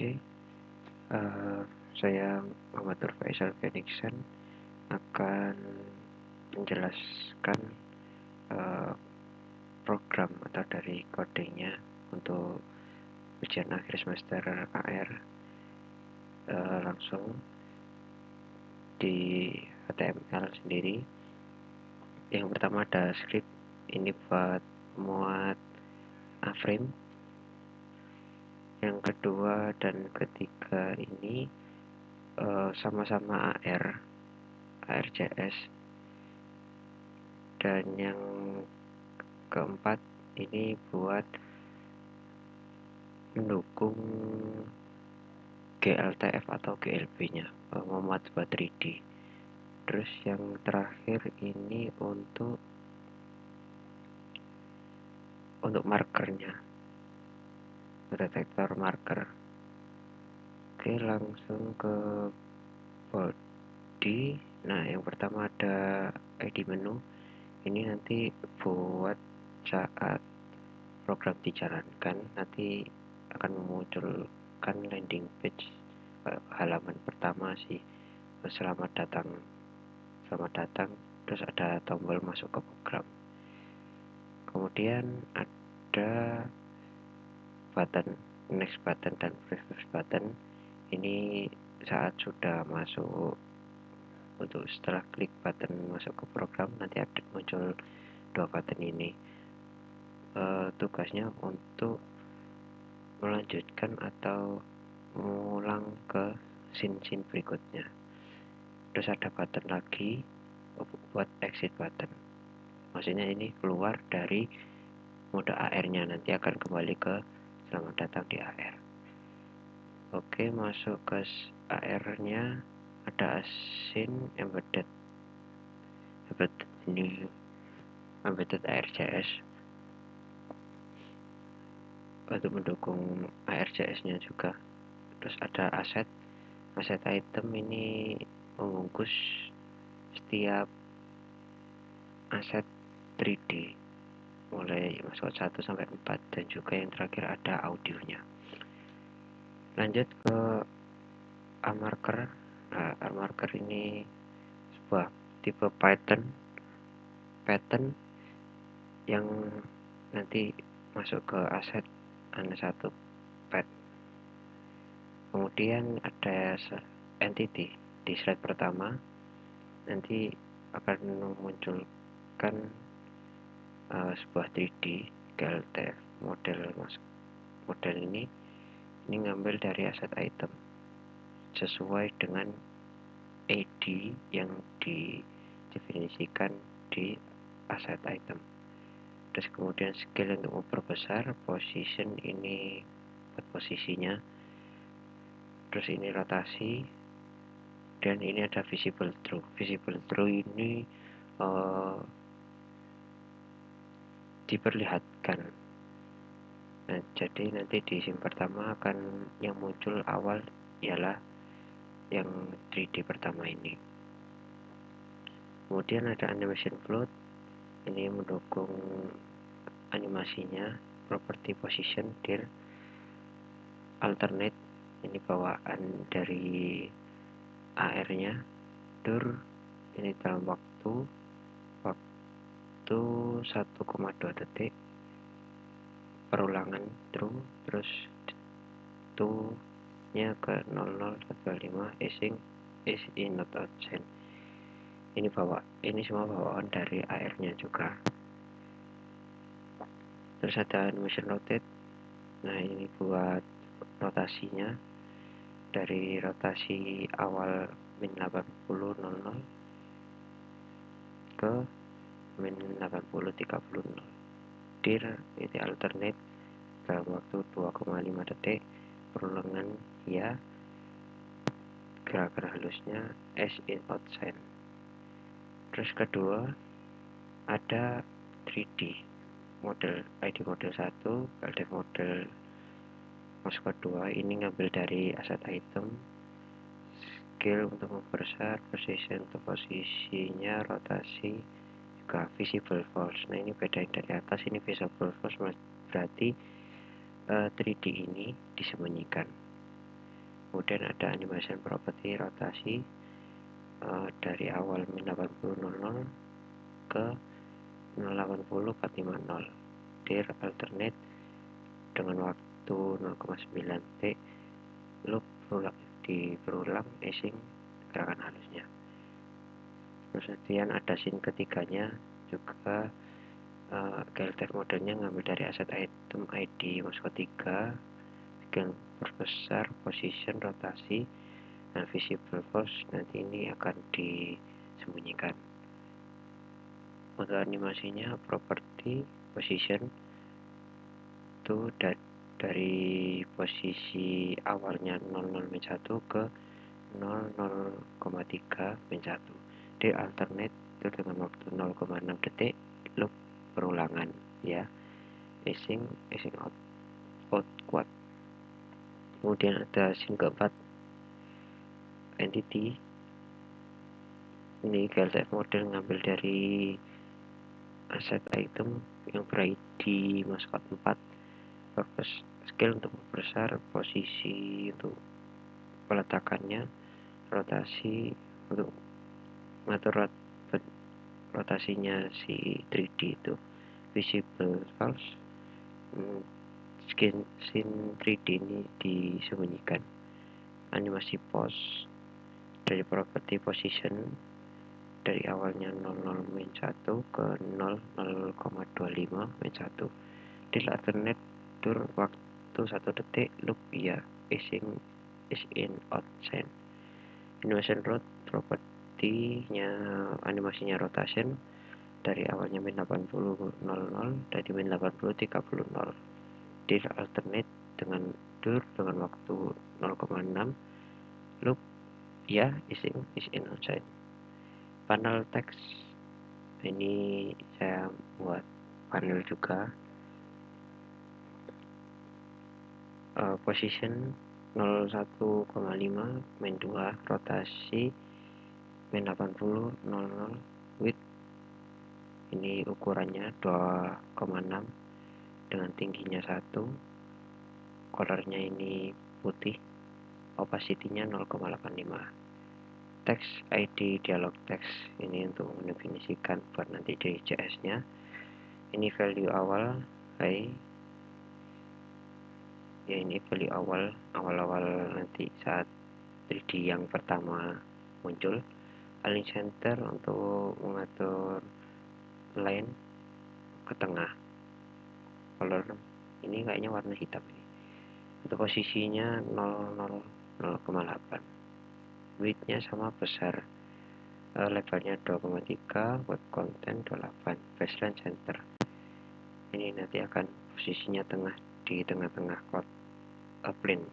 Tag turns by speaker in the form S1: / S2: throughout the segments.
S1: Oke, eee, saya Muhammad Nur Faisal Feniksan akan menjelaskan, eee, program atau dari kodenya untuk ujian akhir semester AR, langsung di HTML sendiri. Yang pertama ada script, ini buat muat A-frame. Yang kedua dan ketiga ini, sama-sama ARJS. Dan yang keempat ini buat mendukung GLTF atau GLB-nya, memuat buat 3D. Terus yang terakhir ini untuk markernya, detektor marker. Oke, langsung ke body. Nah, yang pertama ada ID menu. Ini nanti buat saat program dijalankan, nanti akan memunculkan landing page, halaman pertama sih, selamat datang, terus ada tombol masuk ke program. Kemudian ada button next button dan previous button. Ini saat sudah masuk, untuk setelah klik button masuk ke program, nanti ada muncul dua button ini. Tugasnya untuk melanjutkan atau mengulang ke scene berikutnya. Terus ada button lagi buat exit button, maksudnya ini keluar dari mode AR-nya, nanti akan kembali ke selamat datang di AR. Oke, masuk ke AR-nya, ada scene embedded ini embedded ARJS untuk mendukung ARJS-nya juga. Terus ada aset item, ini membungkus setiap aset 3D mulai masuk 1 sampai 4, dan juga yang terakhir ada audionya. Lanjut ke marker. Nah, marker ini sebuah tipe pattern yang nanti masuk ke aset N1 pad. Kemudian ada entity di slide pertama, nanti akan memunculkan sebuah 3D GLTF model ini ngambil dari aset item sesuai dengan ID yang didefinisikan di aset item. Terus kemudian scale untuk memperbesar, position ini buat posisinya, terus ini rotasi, dan ini ada visible through ini diperlihatkan. Nah, jadi nanti di scene pertama akan yang muncul awal ialah yang 3D pertama ini. Kemudian ada animation float, ini mendukung animasinya. Property position dir alternate, ini bawaan dari AR-nya. Dur ini dalam waktu 1,2 detik, perulangan true, terus to nya ke 00125, async is in not outside. Ini semua bawaan dari AR-nya juga. Terus ada animation rotate. Nah, ini buat rotasinya, dari rotasi awal min 80.00 ke min 80.30. Dir ini alternate dalam waktu 2,5 detik, perulangan ya, gerakan halusnya as in outside. Terus kedua ada 3D model, ID model 1, LDF model masuk kedua, ini ngambil dari aset item, scale untuk memperbesar, position untuk posisinya, rotasi, juga visible false. Nah, ini bedain dari atas, ini visible false berarti 3D ini disembunyikan. Kemudian ada animation property rotasi dari awal min 80.00 ke 080.450. Dir alternate dengan waktu 0,9 detik, loop berulang async gerakan halusnya. Kemudian ada scene ketiganya juga, GLTF modelnya ngambil dari aset item ID masuk 3, skill perbesar, position, rotasi, dan visible force nanti ini akan disembunyikan. Untuk animasinya properti position itu dari posisi awalnya 00-1 ke 00,3-1. Di alternate itu dengan waktu 0,6 detik, loop perulangan ya, async out quad. Kemudian ada scene keempat, entity. Ini GLTF model ngambil dari aset item yang ber-ID mascot 4, purpose skill untuk membesar, posisi untuk peletakannya, rotasi untuk mengatur rotasinya si 3D itu, visible false, scene 3D ini disembunyikan. Animasi pose dari property position dari awalnya 00-1 ke 00,25-1. Di alternate dur waktu 1 detik, loop ya, async is in out sign. Animation root propertinya, animasinya rotation dari awalnya min 80.00 dari min 80.30. Dir alternate dengan dur dengan waktu 0,6, loop ya, async is in outside. Panel text ini saya buat panel juga, position 01,5 min 2, rotasi min 80 00, width ini ukurannya 2,6 dengan tingginya 1, colornya ini putih, opacity-nya 0,85. Text ID dialog text ini untuk mendefinisikan buat nanti di CS-nya. Ini value awal high ya, ini value awal nanti saat 3D yang pertama muncul. Align center untuk mengatur line ke tengah, color ini kayaknya warna hitam ini. Untuk posisinya 0,8, widthnya sama besar, lebarnya 2,3, web content 28, baseline center ini nanti akan posisinya di tengah-tengah plane.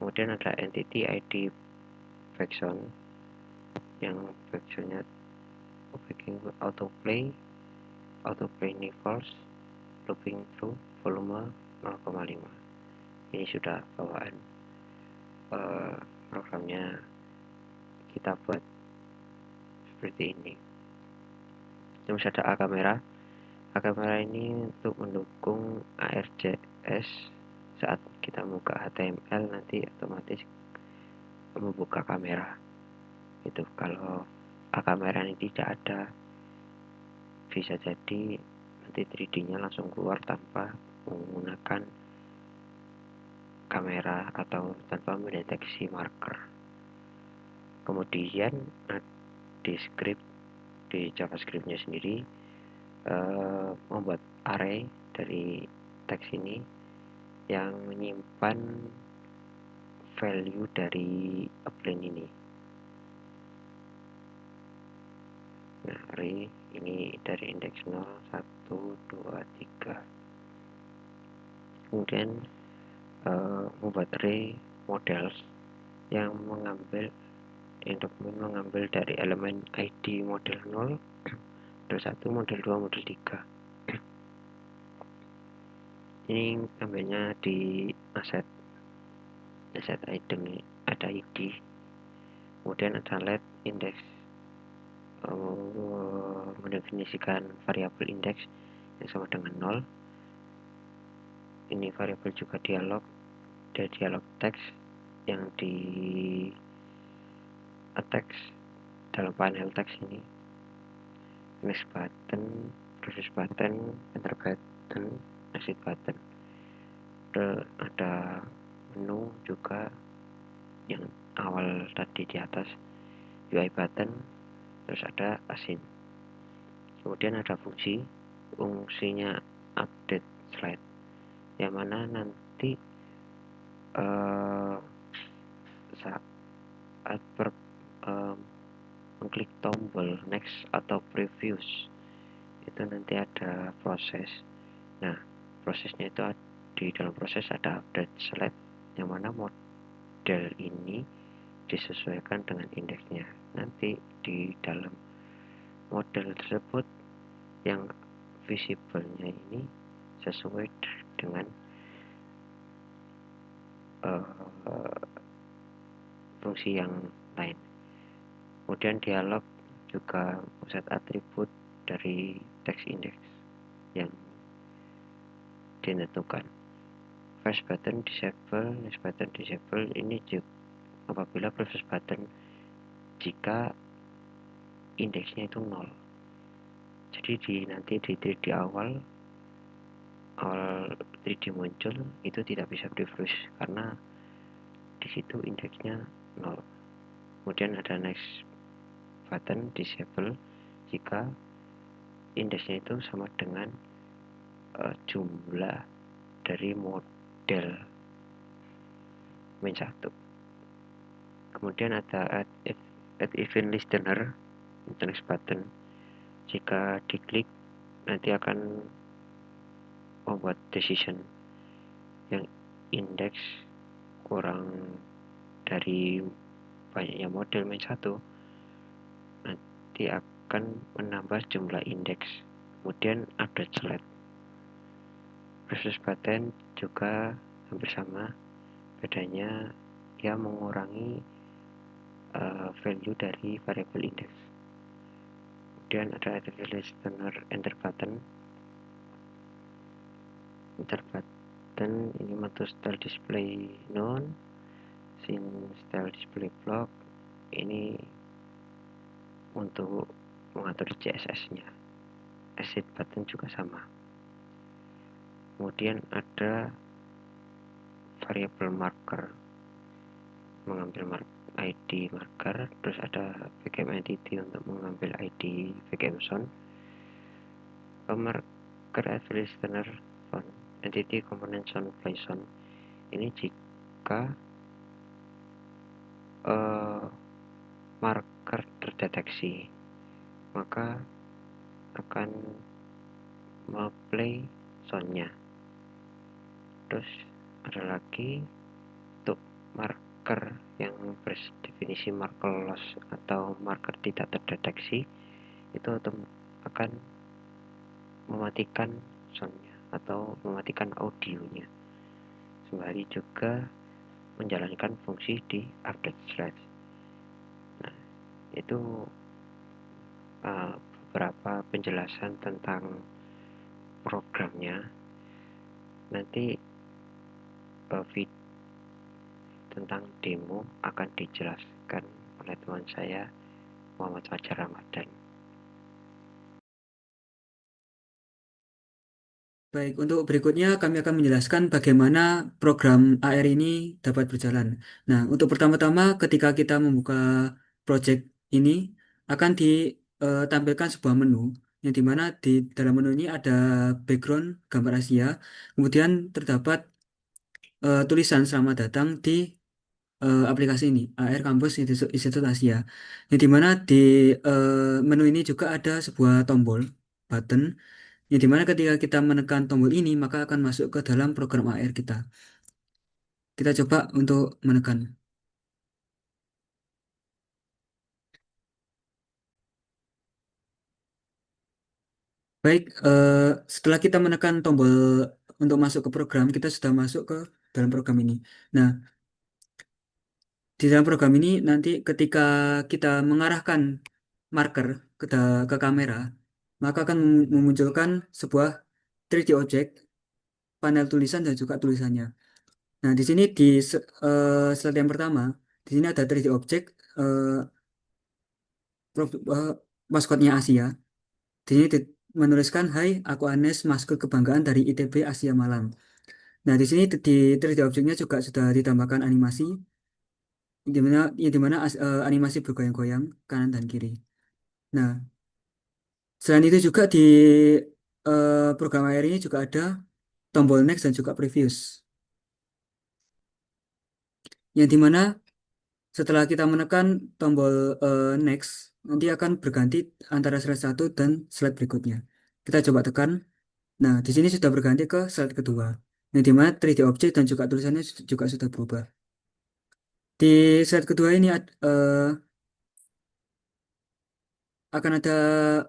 S1: Kemudian ada entity ID background yang backgroundnya autoplay ini false, looping through, volume 0,5. Ini sudah bawaan programnya kita buat seperti ini. Terus ada A kamera ini untuk mendukung ARJS saat kita buka HTML nanti otomatis membuka kamera itu. Kalau A kamera ini tidak ada, bisa jadi nanti 3D-nya langsung keluar tanpa menggunakan kamera atau tanpa mendeteksi marker. Kemudian di JavaScript-nya sendiri membuat array dari teks ini yang menyimpan value dari append ini. Nah, array ini dari indeks 0, 1, 2, 3. Kemudian membuat array models yang mengambil dari elemen ID model 0, model 1, model 2, model 3. Ini ambilnya di aset item ini ada ID, kemudian ada let index, mendefinisikan variabel indeks yang sama dengan 0. Ini variabel juga dialog, dari dialog teks yang di text dalam panel teks ini, next button, previous button, enter button, exit button. Ada menu juga yang awal tadi di atas, UI button, terus ada async. Kemudian ada fungsinya update slide, yang mana nanti saat mengklik tombol next atau previous itu nanti ada proses. Nah, prosesnya itu di dalam proses ada update slide, yang mana model ini disesuaikan dengan indeksnya. Nanti di dalam model tersebut yang visible-nya ini sesuai dengan fungsi yang lain. Kemudian dialog juga set atribut dari text index yang ditentukan. First button disable, next button disable. Ini juga apabila previous button jika indeksnya itu 0. Jadi nanti di 3D awal 3D muncul itu tidak bisa refresh karena di situ indeksnya 0. Kemudian ada next button disable jika indeksnya itu sama dengan jumlah dari model min 1. Kemudian ada add event listener, next button. Jika diklik nanti akan membuat decision yang indeks kurang dari banyaknya model min 1 nanti akan menambah jumlah indeks. Kemudian update slide. Previous button juga hampir sama, bedanya dia mengurangi value dari variable index. Kemudian ada listener enter button. Enter button ini mengatur style display none, sin style display block ini untuk mengatur CSS-nya. Exit button juga sama. Kemudian ada variable marker, mengambil ID marker, terus ada backend entity untuk mengambil ID backend zone, marker as listener font, entity component zone play zone. Ini jika marker terdeteksi maka akan play zone-nya. Terus ada lagi untuk marker yang berdefinisi marker loss atau marker tidak terdeteksi, itu akan mematikan soundnya atau mematikan audionya, sembari juga menjalankan fungsi di update slide. Nah, itu beberapa penjelasan tentang programnya. Nanti tentang demo akan dijelaskan oleh teman saya Muhammad Fajar Ramadan.
S2: Baik, untuk berikutnya kami akan menjelaskan bagaimana program AR ini dapat berjalan. Nah, untuk pertama-tama ketika kita membuka project ini akan ditampilkan sebuah menu yang dimana di dalam menu ini ada background gambar Asia, kemudian terdapat tulisan selamat datang di aplikasi ini AR Campus Institut Asia. Yang dimana di menu ini juga ada sebuah tombol button yang dimana ketika kita menekan tombol ini maka akan masuk ke dalam program AR kita. Kita coba untuk menekan. Baik, setelah kita menekan tombol untuk masuk ke program, kita sudah masuk ke dalam program ini. Nah, di dalam program ini nanti ketika kita mengarahkan marker ke kamera, maka akan memunculkan sebuah 3D object, panel tulisan dan juga tulisannya. Nah, di sini di slide yang pertama, di sini ada 3D object eh, maskotnya Asia. Di sini menuliskan, Hai, aku Anes, maskot kebanggaan dari ITB Asia Malang. Nah, di sini di 3D objeknya juga sudah ditambahkan animasi, di mana animasi bergoyang-goyang kanan dan kiri. Nah, selain itu juga di program AR ini juga ada tombol next dan juga previous, yang dimana setelah kita menekan tombol next, nanti akan berganti antara slide satu dan slide berikutnya. Kita coba tekan. Nah, di sini sudah berganti ke slide kedua. Yang dimana 3D object dan juga tulisannya juga sudah berubah. Di slide kedua ini akan ada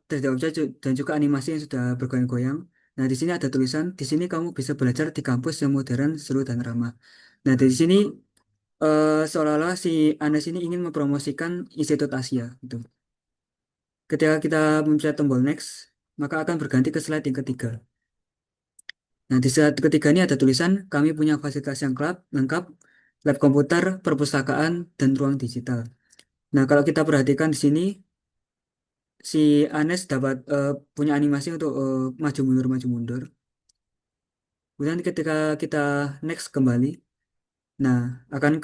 S2: 3D object dan juga animasi yang sudah bergoyang-goyang. Nah, di sini ada tulisan, di sini kamu bisa belajar di kampus yang modern, seru dan ramah. Nah, dari sini seolah-olah si Anes ini ingin mempromosikan Institut Asia gitu. Ketika kita mencet tombol next, maka akan berganti ke slide yang ketiga. Nah, di slide ketiga ini ada tulisan, kami punya fasilitas yang lengkap, lab komputer, perpustakaan, dan ruang digital. Nah, kalau kita perhatikan di sini, si Anes dapat punya animasi untuk maju mundur. Kemudian ketika kita next kembali, nah akan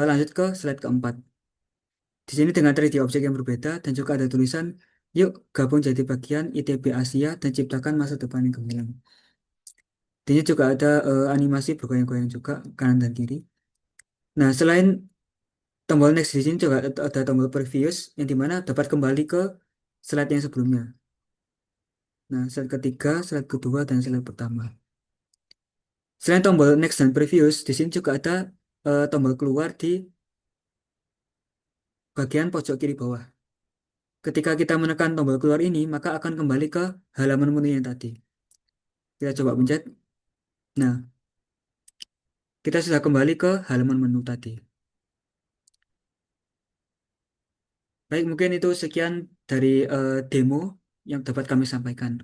S2: lanjut ke slide keempat. Di sini dengan 3D objek yang berbeda dan juga ada tulisan, yuk gabung jadi bagian ITB Asia dan ciptakan masa depan yang gemilang. Di sini juga ada animasi bergoyang-goyang juga kanan dan kiri. Nah, selain tombol next di sini juga ada tombol previous yang dimana dapat kembali ke slide yang sebelumnya. Nah, slide ketiga, slide kedua, dan slide pertama. Selain tombol next dan previous, di sini juga ada tombol keluar di bagian pojok kiri bawah. Ketika kita menekan tombol keluar ini, maka akan kembali ke halaman menu yang tadi. Kita coba pencet. Nah, kita sudah kembali ke halaman menu tadi. Baik, mungkin itu sekian dari demo yang dapat kami sampaikan.